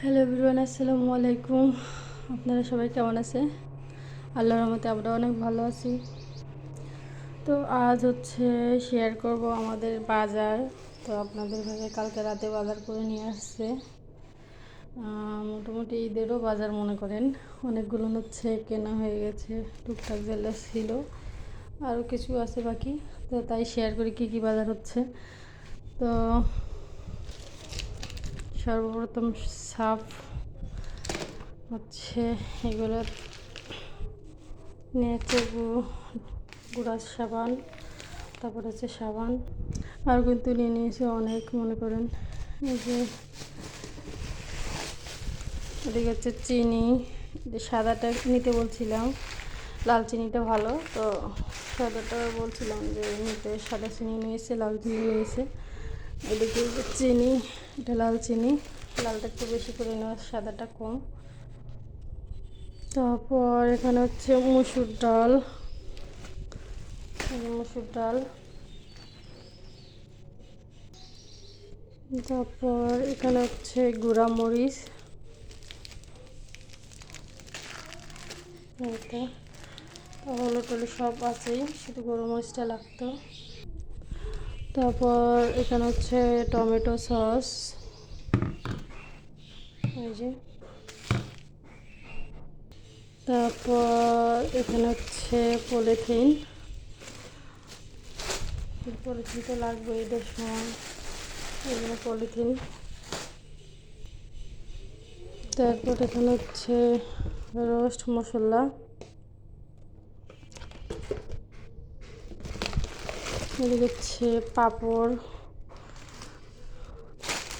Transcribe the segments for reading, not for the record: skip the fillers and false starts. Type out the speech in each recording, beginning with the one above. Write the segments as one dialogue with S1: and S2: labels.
S1: Hello everyone, আসসালামু আলাইকুম। আপনারা সবাই কেমন আছে? আল্লাহর রহমতে আমরা অনেক ভালো আছি। তো আজ শেয়ার করব আমাদের বাজার। তো আপনাদের ভাইয়া কালকে রাতে বাজার করে নিয়ে আসছে। মোটামুটি ঈদেরও বাজার মনে করেন, অনেকগুলো কেনা হয়ে গেছে। টুকটাক যেগুলো ছিল আরও কিছু আছে বাকি, তো তাই শেয়ার করি কী কী বাজার হচ্ছে। তো সর্বপ্রথম সাফ এগুলো নিয়েছে, গুঁড়ার সাবান, তারপর সাবান, আর কিন্তু নিয়ে নিয়েছে অনেক, মনে করেন এই যে এদিকে চিনি। সাদাটা নিতে বলছিলাম, লাল চিনিটা ভালো, তো সাদাটা বলছিলাম যে নিতে। সাদা চিনি নিয়েছে, লাল চিনি নিয়েছে। এদিকে চিনি, এটা লাল চিনি, লালটা একটু বেশি করে নেওয়া, সাদাটা কম। তারপর এখানে মসুর ডাল, তারপর এখানে গুঁড়া মরিচ, এটা হলুদ টলুদ সব আছেই, শুধু গুঁড়ো মরিচটা লাগতো। তারপর এখানে টমেটো সস, এই যে। তারপর এখানে পলিথিন তো লাগবে ঈদের সময়, এখানে পলিথিন। তারপর এখানে রোস্ট মশলা, এদিকে পাঁপড়,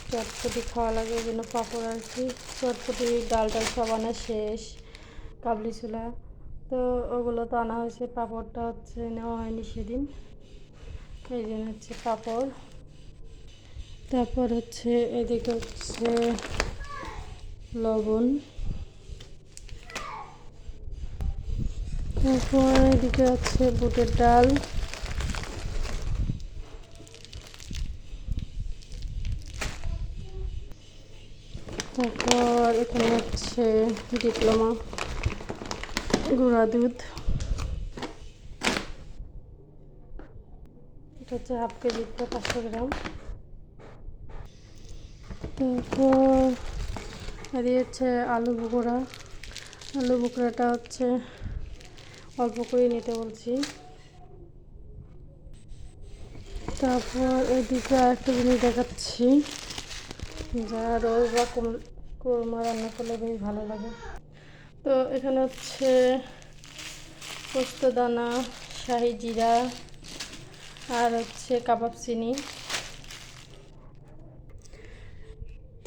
S1: চটপটি খাওয়া লাগে, এই জন্য পাঁপড় আর কি। চটপটি ডাল সব আনা শেষ, কাবলি ছোলা, তো ওগুলো তো আনা হয়েছে। পাঁপড়টা নেওয়া হয়নি সেদিন, এই জন্য পাঁপড়। তারপর এদিকে লবণ, তারপর এদিকে বুটের ডাল, তারপর এখানে ডিপ্লোমা গুঁড়া দুধ, এটা হাফ কেজিতে 500 গ্রাম। তারপর এদিকে আলু বোখরাটা অল্প করে নিতে বলছি। তারপর এদিকে আরেকটা জিনিস দেখাচ্ছি, যা রোজ বা কোরমা রান্না করলে বেশ ভালো লাগে। তো এখানে পোস্তদানা, শাহি জিরা, আর কাবাব চিনি।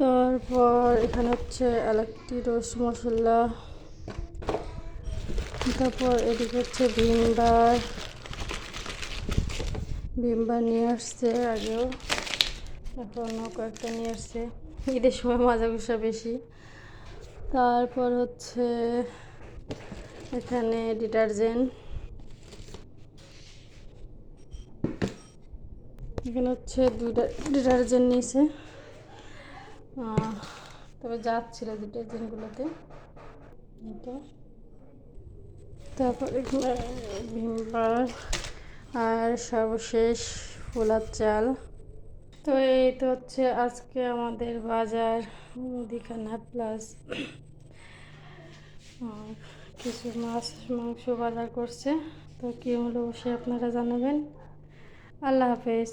S1: তারপর এখানে এলাচি, রোস্ট মশলা। তারপর এদিকে ভিমবার নিয়ে আসছে আগেও, এখনও কয়েকটা নিয়ে আসছে। ঈদের সময় মজা গুসা বেশি। তারপর এখানে ডিটারজেন্ট, এখানে দুইটা ডিটারজেন্ট নিয়েছে, তবে যাচ্ছিল ডিটারজেন্টগুলোতে। তারপর এখানে ভিমবার, আর সর্বশেষ ফোলার চাল। তো এই তো আজকে আমাদের বাজার, মুদিখানা প্লাস কিছু মাছ মাংস বাজার করছে। তো কী হলো অবশ্যই আপনারা জানাবেন। আল্লাহ হাফেজ।